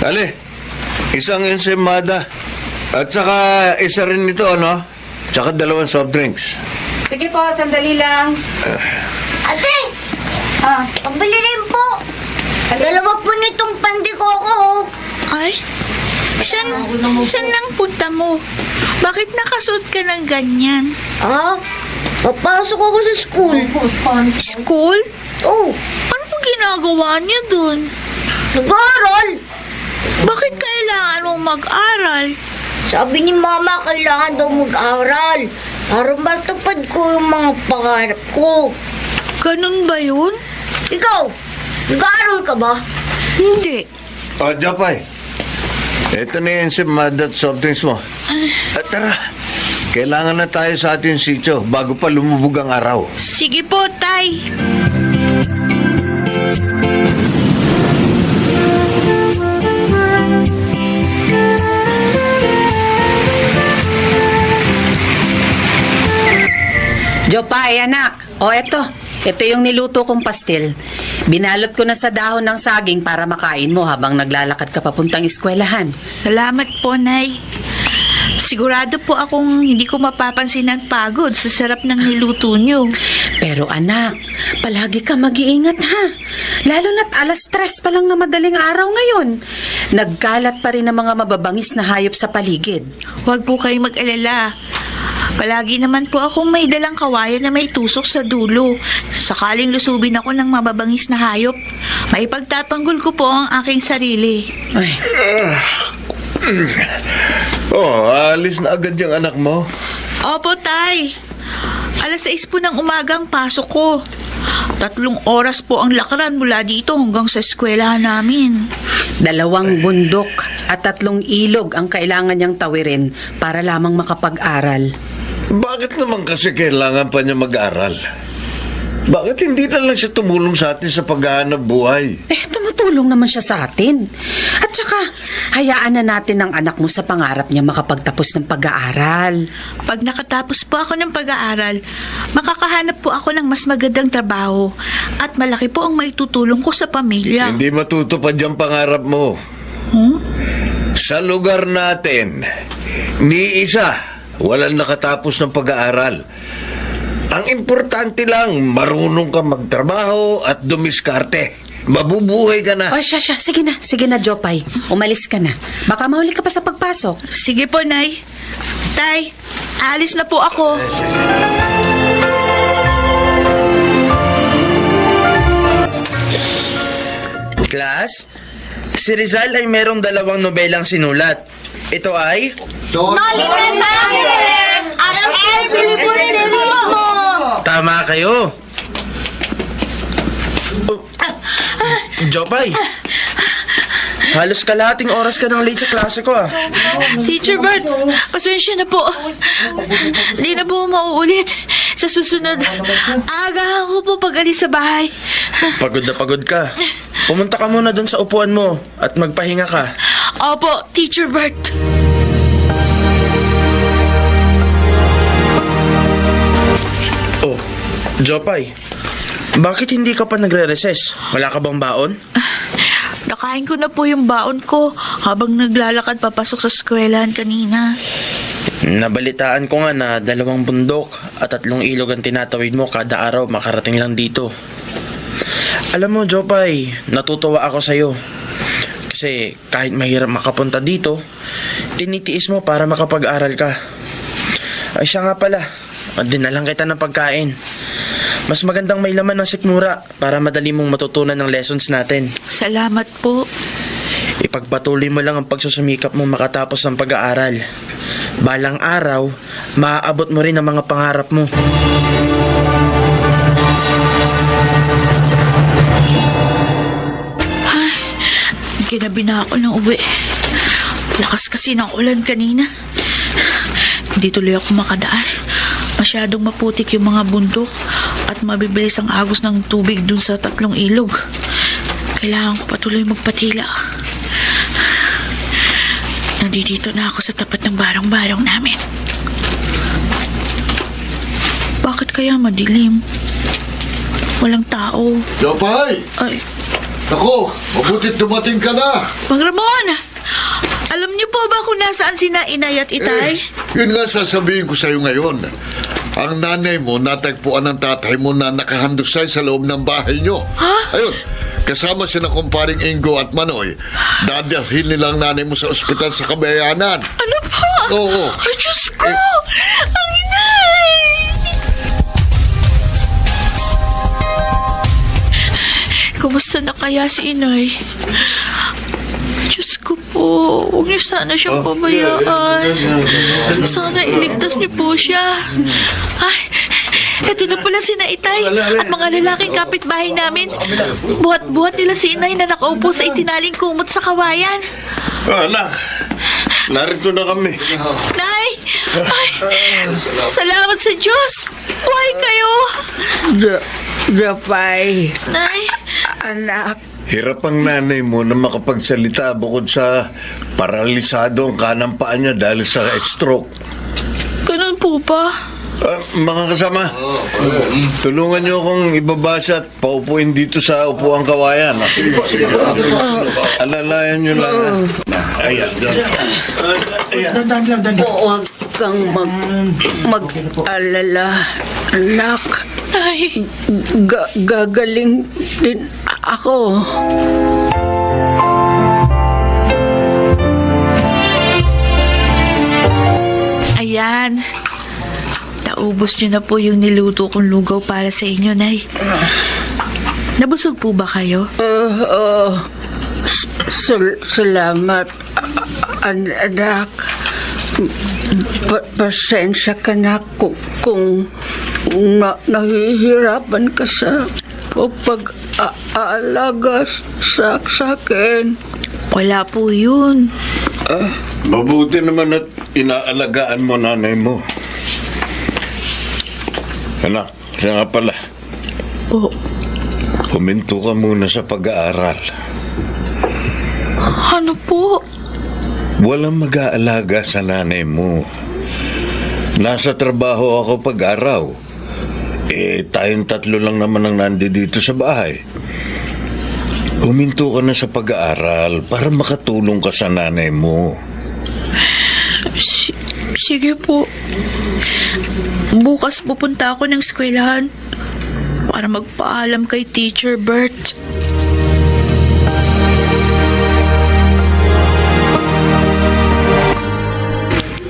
Speaker 6: Ali, isang ensaymada. At saka isa rin ito, ano? Tsaka 2 soft drinks.
Speaker 5: Sige po, sandali lang.
Speaker 3: Ate! Pabili rin po. 2 po nitong pandikoko.
Speaker 9: Ay, saan lang punta mo? Bakit nakasuot ka ng ganyan?
Speaker 3: Papasok ako sa school.
Speaker 9: School?
Speaker 3: Oh,
Speaker 9: Ano po ginagawa niya dun?
Speaker 3: nag-aaral.
Speaker 9: Bakit kailangan mong mag-aral?
Speaker 3: Sabi ni Mama, kailangan daw mag-aral para matupad ko yung mga pangarap ko.
Speaker 9: Ganun ba yun?
Speaker 3: Ikaw, nag-aaral ka ba?
Speaker 9: Hindi.
Speaker 6: Japay, ito na yung ensaymada at soft drinks mo. At tara, kailangan na tayo sa ating sityo bago pa lumubog ang araw.
Speaker 9: Sige po, Tay.
Speaker 5: Jopay, anak. O, eto. Ito yung niluto kong pastil. Binalot ko na sa dahon ng saging para makain mo habang naglalakad ka papuntang eskwelahan.
Speaker 9: Salamat po, Nay. Sigurado po akong hindi ko mapapansin ang pagod sa sarap ng niluto niyo.
Speaker 5: Pero anak, palagi ka mag-iingat ha. Lalo na't 3:00 pa lang na madaling araw ngayon. Nagkalat pa rin ang mga mababangis na hayop sa paligid.
Speaker 9: Huwag po kayong mag-alala. Palagi naman po akong may dalang kawayan na may tusok sa dulo. Sakaling lusubin ako ng mababangis na hayop, maipagtatanggol ko po ang aking sarili.
Speaker 5: Ay,
Speaker 6: Alis na agad yung anak mo.
Speaker 9: Opo, Tay. 6:00 po ng umaga ang pasok ko. 3 oras po ang lakaran mula dito hanggang sa eskwelahan namin.
Speaker 5: 2 bundok at 3 ilog ang kailangan niyang tawirin para lamang makapag-aral.
Speaker 6: Bakit naman kasi kailangan pa niya mag-aral? Bakit hindi na lang siya tumulong sa atin sa paghahanap buhay?
Speaker 5: Tumutulong naman siya sa atin. At saka, hayaan na natin ang anak mo sa pangarap niya makapagtapos ng pag-aaral.
Speaker 9: Pag nakatapos po ako ng pag-aaral, makakahanap po ako ng mas magandang trabaho at malaki po ang maitutulong ko sa pamilya.
Speaker 6: Hindi matutupad yung pangarap mo. Sa lugar natin, ni isa, walang nakatapos ng pag-aaral. Ang importante lang, marunong ka magtrabaho at dumiskarte. Mabubuhay ka na.
Speaker 5: O, siya. Sige na, Jopay. Umalis ka na. Baka mahuli ka pa sa pagpasok.
Speaker 9: Sige po, Nay. Tay, alis na po ako.
Speaker 10: Class, si Rizal ay merong 2 nobelang sinulat. Ito ay... Tama kayo. Jopay, halos kalahating oras ka nang late sa klase ko ah.
Speaker 9: Teacher Bert, pasensya na po. Hindi na po mauulit. Sa susunod, agahan ko po pag alis sa bahay.
Speaker 10: Pagod na pagod ka. Pumunta ka muna dun sa upuan mo at magpahinga ka.
Speaker 9: Opo, Teacher Bert.
Speaker 10: Oh, Jopay, bakit hindi ka pa nagre-recess? Wala ka bang baon?
Speaker 9: Nakain ko na po yung baon ko habang naglalakad papasok sa eskwelahan kanina.
Speaker 10: Nabalitaan ko nga na 2 bundok at 3 ilog ang tinatawid mo kada araw makarating lang dito. Alam mo, Jopay, natutuwa ako sa'yo. Kasi kahit mahirap makapunta dito, tinitiis mo para makapag-aral ka. Ay siya nga pala, dinalang kita ng pagkain. Mas magandang may laman ng sikmura para madali mong matutunan ng lessons natin.
Speaker 9: Salamat po.
Speaker 10: Ipagpatuloy mo lang ang pagsusumikap mong makatapos ng pag-aaral. Balang araw, maaabot mo rin ang mga pangarap mo.
Speaker 9: Ay, ginabi na ako ng uwi. Lakas kasi ng ulan kanina. Hindi tuloy ako makadaan. Masyadong maputik yung mga bundok at mabibilis ang agos ng tubig dun sa 3 ilog. Kailangan ko patuloy magpatila. Nandito na ako sa tapat ng barong-barong namin. Bakit kaya madilim? Walang tao.
Speaker 4: Jopay!
Speaker 9: Ay,
Speaker 4: Ako, mabutit dumating ka na.
Speaker 9: Mang Ramon! Alam niyo po ba kung nasaan sina Inay at Itay?
Speaker 4: Yun nga sasabihin ko sa'yo ngayon. Ang nanay mo natagpuan ng tatay mo na nakahandusay sa loob ng bahay nyo.
Speaker 9: Ha?
Speaker 4: Ayun, kasama sina kumparing Ingo at Manoy. Dadalhin nilang nanay mo sa ospital sa Kabayanan.
Speaker 9: Ano po?
Speaker 4: Oo.
Speaker 9: Ay, Diyos ko! Ang Inay! Kumusta na kaya si Inay? Diyos ko po, huwag niyo sana siyang pabayaan. Sana iligtas niyo po siya. Ay, eto na pala si Itay at mga lalaking kapitbahay namin. Buhat-buhat nila si Inay na nakaupo sa itinaling kumot sa kawayan.
Speaker 6: Anak, narito na kami.
Speaker 9: Nay! Ay, salamat sa Diyos! Buhay kayo!
Speaker 1: Jopay,
Speaker 9: Nay!
Speaker 1: anak,
Speaker 6: Hirap ang nanay mo na makapagsalita bukod sa paralisado ang kanang paa niya dahil sa stroke.
Speaker 9: Ganun po ba?
Speaker 6: Mga kasama, tulungan niyo akong ibabasa at paupuin dito sa upuang kawayan. Alalayan niyo lang. Ayan.
Speaker 5: Huwag kang mag-alala, anak.
Speaker 9: Nay,
Speaker 5: Gagaling din ako.
Speaker 9: ayan. Naubos niyo na po yung niluto kong lugaw para sa inyo, Nay. Nabusog po ba kayo?
Speaker 5: Salamat, anak. Pasensya ka na kung nahihirapan ka sa pag-aalaga sa akin.
Speaker 9: Wala po yun.
Speaker 6: Mabuti naman at inaalagaan mo nanay mo. Anak, siya nga pala.
Speaker 9: Oh,
Speaker 6: Huminto ka muna sa pag-aaral.
Speaker 9: ano po?
Speaker 6: Walang mag-aalaga sa nanay mo. Nasa trabaho ako pag-araw. Tayong 3 lang naman ang nandito sa bahay. Huminto ka na sa pag-aaral para makatulong ka sa nanay mo.
Speaker 9: Sige po. Bukas pupunta ako ng eskwelahan para magpaalam kay Teacher Bert.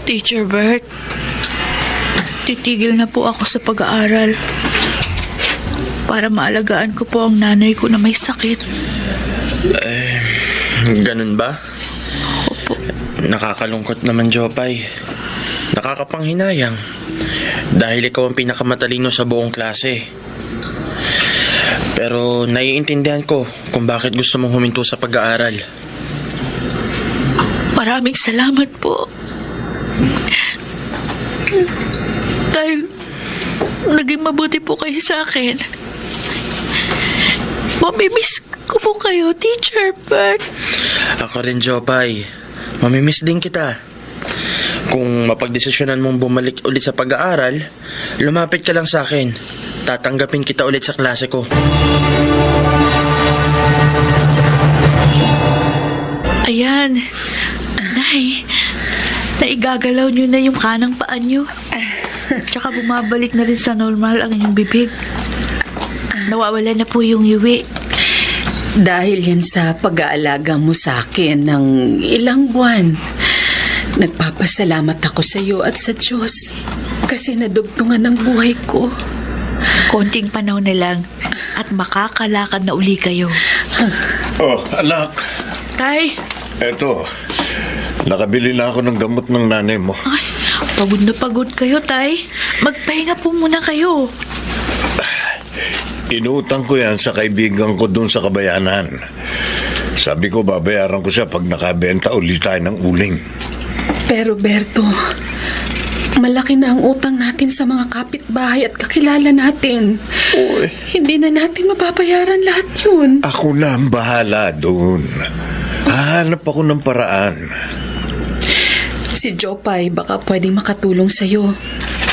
Speaker 9: Teacher Bert, titigil na po ako sa pag-aaral para maalagaan ko po ang nanay ko na may sakit.
Speaker 10: Ganun ba? Nakakalungkot naman, Jopay. Nakakapanghinayang. Dahil ikaw ang pinakamatalino sa buong klase. Pero naiintindihan ko kung bakit gusto mong huminto sa pag-aaral.
Speaker 9: Maraming salamat po. Dahil naging mabuti po kayo sa akin. Mamimiss ko po kayo, Teacher Bert.
Speaker 10: Ako rin, Jopay. Mamimiss din kita. Kung mapagdesisyonan mong bumalik ulit sa pag-aaral, lumapit ka lang sa akin. Tatanggapin kita ulit sa klase ko.
Speaker 9: Ayan. Nay, naigagalaw niyo na yung kanang paan niyo. Tsaka bumabalik na rin sa normal ang inyong bibig. Nawawala na po yung iwi.
Speaker 5: Dahil yan sa pag-aalaga mo sa akin ng ilang buwan, nagpapasalamat ako sa iyo at sa Diyos kasi nadugtungan ang buhay ko.
Speaker 9: Konting panahon na lang at makakalakad na uli kayo.
Speaker 6: Oh, anak.
Speaker 9: Tay,
Speaker 6: Eto, nakabili na ako ng gamot ng nanay mo.
Speaker 9: ay, pagod na pagod kayo, Tay. Magpahinga po muna kayo.
Speaker 6: Inuutang ko yan sa kaibigan ko dun sa Kabayanan. Sabi ko babayaran ko siya pag nakabenta ulit tayo ng uling.
Speaker 5: Pero Berto, malaki na ang utang natin sa mga kapitbahay at kakilala natin.
Speaker 6: Uy.
Speaker 5: Hindi na natin mababayaran lahat yun.
Speaker 6: Ako na ang bahala doon. Hahanap ako ng paraan.
Speaker 5: Si Jopay baka pwedeng makatulong sa'yo.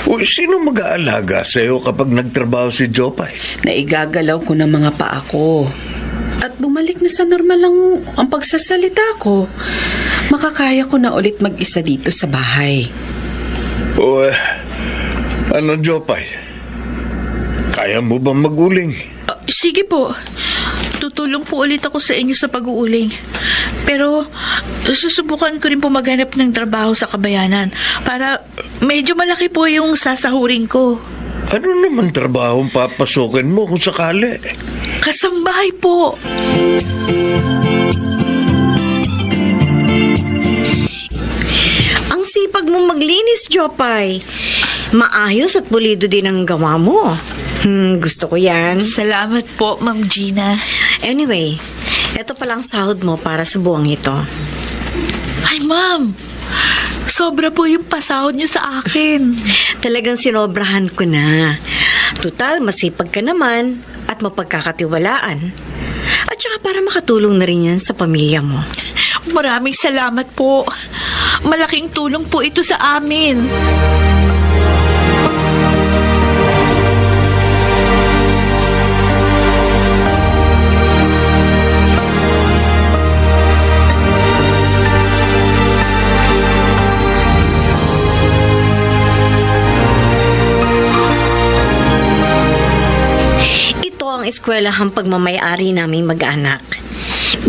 Speaker 6: Uy, sino mag-aalaga sa'yo kapag nagtrabaho si Jopay?
Speaker 5: Naigagalaw ko ng mga paa ko. At bumalik na sa normal lang ang pagsasalita ko. Makakaya ko na ulit mag-isa dito sa bahay.
Speaker 6: Uy, ano Jopay? Kaya mo bang maguling?
Speaker 9: Sige po. Tutulong po ulit ako sa inyo sa pag-uuling. Pero susubukan ko rin po maghanap ng trabaho sa Kabayanan para medyo malaki po yung sasahurin ko.
Speaker 6: Ano naman trabaho ang papasukin mo kung sakali?
Speaker 9: Kasambahay po.
Speaker 3: Ang sipag mo maglinis, Jopay. Maayos at pulido din ang gawa mo. Gusto ko yan.
Speaker 9: Salamat po, Ma'am Gina.
Speaker 3: Anyway, eto palang sahod mo para sa buwang ito.
Speaker 9: Ay, Ma'am. Sobra po yung pasahod niyo sa akin.
Speaker 3: Talagang sinobrahan ko na. Tutal, masipag ka naman at mapagkakatiwalaan. At saka para makatulong na rin yan sa pamilya mo.
Speaker 9: Maraming salamat po. Malaking tulong po ito sa amin.
Speaker 8: eskwelahang pagmamayari naming mag-anak.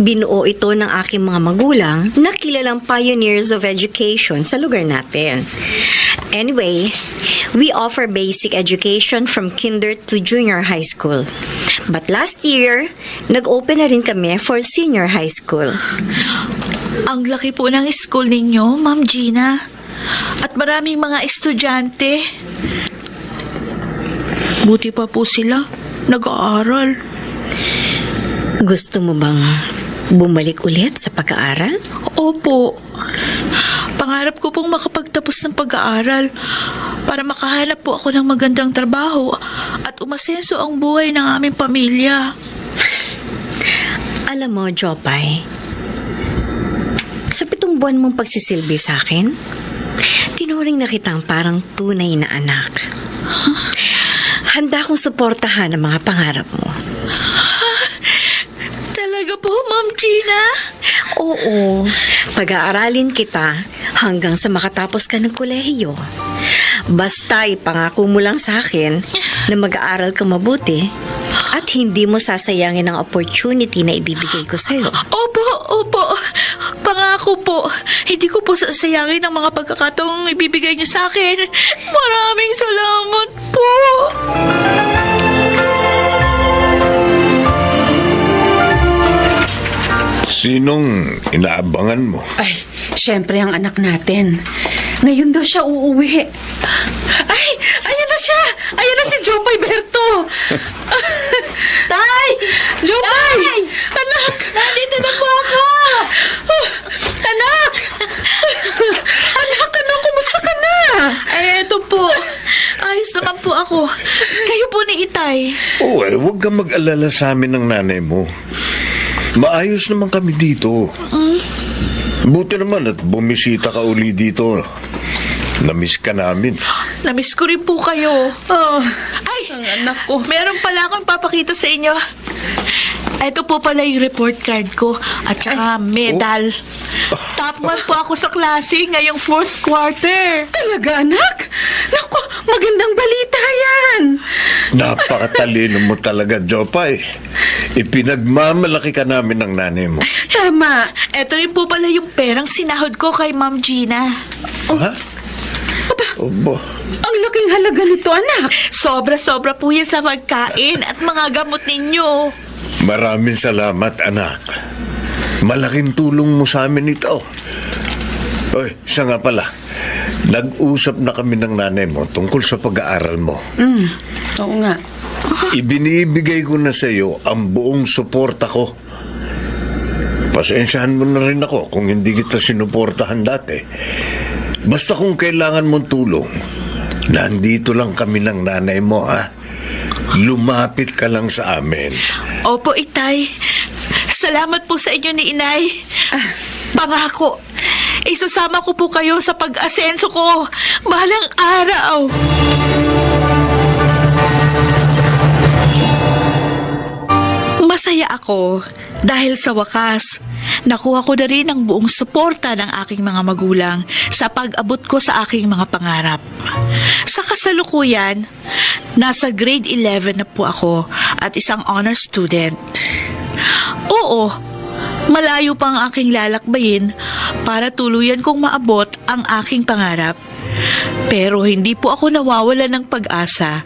Speaker 8: Binuo ito ng aking mga magulang na kilalang pioneers of education sa lugar natin. Anyway, we offer basic education from kinder to junior high school. But last year, nag-open na rin kami for senior high school.
Speaker 9: Ang laki po ng school ninyo, Ma'am Gina. At maraming mga estudyante. Buti pa po sila. Nag-aaral.
Speaker 8: Gusto mo bang bumalik ulit sa pag-aaral?
Speaker 9: Opo. Pangarap ko pong makapagtapos ng pag-aaral para makahanap po ako ng magandang trabaho at umasenso ang buhay ng aming pamilya.
Speaker 8: Alam mo, Jopay, sa 7 buwan mong pagsisilbi sa akin, tinuring na kitang parang tunay na anak. Handa akong suportahan ang mga pangarap mo.
Speaker 9: Talaga po, Ma'am Gina?
Speaker 8: Oo, pag-aaralin kita hanggang sa makatapos ka ng kolehiyo. Basta ipangako mo lang sa akin na mag-aaral ka mabuti at hindi mo sasayangin ang opportunity na ibibigay ko sa'yo.
Speaker 9: Opo. Pangako po, hindi ko po sasayangin ang mga pagkakataong ibibigay niyo sa akin. Maraming salamat po.
Speaker 6: Sinong inaabangan mo?
Speaker 5: Ay, syempre ang anak natin. Ngayon daw siya uuwi. Ay, ayan na siya! Ayan na si Jopay Berto! Tay! Jopay! Anak! Nandito na po ako! Anak! Anak, ano? Kumusta ka na?
Speaker 9: Ay, eto po. Ayos naman po ako. Kayo po ni Itay.
Speaker 6: Huwag kang mag-alala sa amin ng nanay mo. Maayos naman kami dito. Buti naman at bumisita ka uli dito. Namiss ka namin.
Speaker 9: Namiss ko rin po kayo. Ay,
Speaker 5: Ang anak ko.
Speaker 9: meron pala akong papakita sa inyo. Ito po pala yung report card ko at saka medal. Top 1 po ako sa klase ngayong 4th quarter.
Speaker 5: Talaga, anak? Naku, magandang balita yan.
Speaker 6: Napakatalino mo talaga, Jopay. Ipinagmamalaki ka namin ng nanay mo.
Speaker 5: Tama.
Speaker 9: Ito rin po pala yung perang sinahod ko kay Ma'am Gina.
Speaker 6: Ha? Obo.
Speaker 5: Ang laking halaga nito, anak.
Speaker 9: Sobra-sobra po yan sa pagkain at mga gamot ninyo.
Speaker 6: Maraming salamat, anak. Malaking tulong mo sa amin ito. Oy, isa nga pala. Nag-usap na kami ng nanay mo tungkol sa pag-aaral mo.
Speaker 5: Oo nga.
Speaker 6: Ibinibigay ko na sa iyo ang buong suporta ko. Pasensyahan mo na rin ako kung hindi kita sinuportahan dati. Basta kung kailangan mong tulong, nandito lang kami ng nanay mo, ha? Lumapit ka lang sa amin.
Speaker 9: Opo, Itay. Salamat po sa inyo ni Inay. Pangako, isasama ko po kayo sa pag-asenso ko balang araw. Masaya ako dahil sa wakas, nakuha ko na rin ang buong suporta ng aking mga magulang sa pag-abot ko sa aking mga pangarap. Sa kasalukuyan, nasa grade 11 na po ako at isang honor student. Oo, malayo pa ang aking lalakbayin para tuluyan kong maabot ang aking pangarap. Pero hindi po ako nawawalan ng pag-asa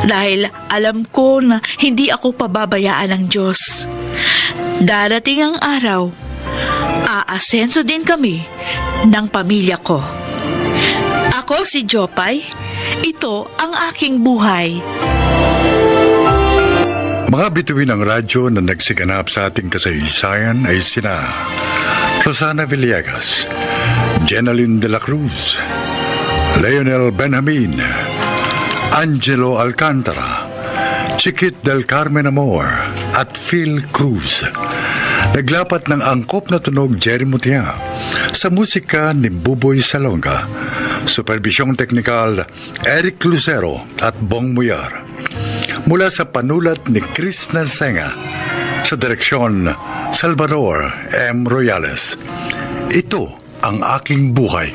Speaker 9: dahil alam ko na hindi ako pababayaan ng Diyos. Darating ang araw, aasenso din kami ng pamilya ko. Ako si Jopay, ito ang aking buhay.
Speaker 2: Mga bituin ng radyo na nagsiganap sa ating kasaysayan ay sina Rosana Villegas, Jenaline de la Cruz, Leonel Benjamin, Angelo Alcantara, Chiquit del Carmen Amor at Phil Cruz. Naglapat ng angkop na tunog Jerry Mutia sa musika ni Buboy Salonga. Supervisyong teknikal Eric Lucero at Bong Muyar. Mula sa panulat ni Chris Nalsenga, sa direksyon Salvador M. Royales. Ito ang aking buhay.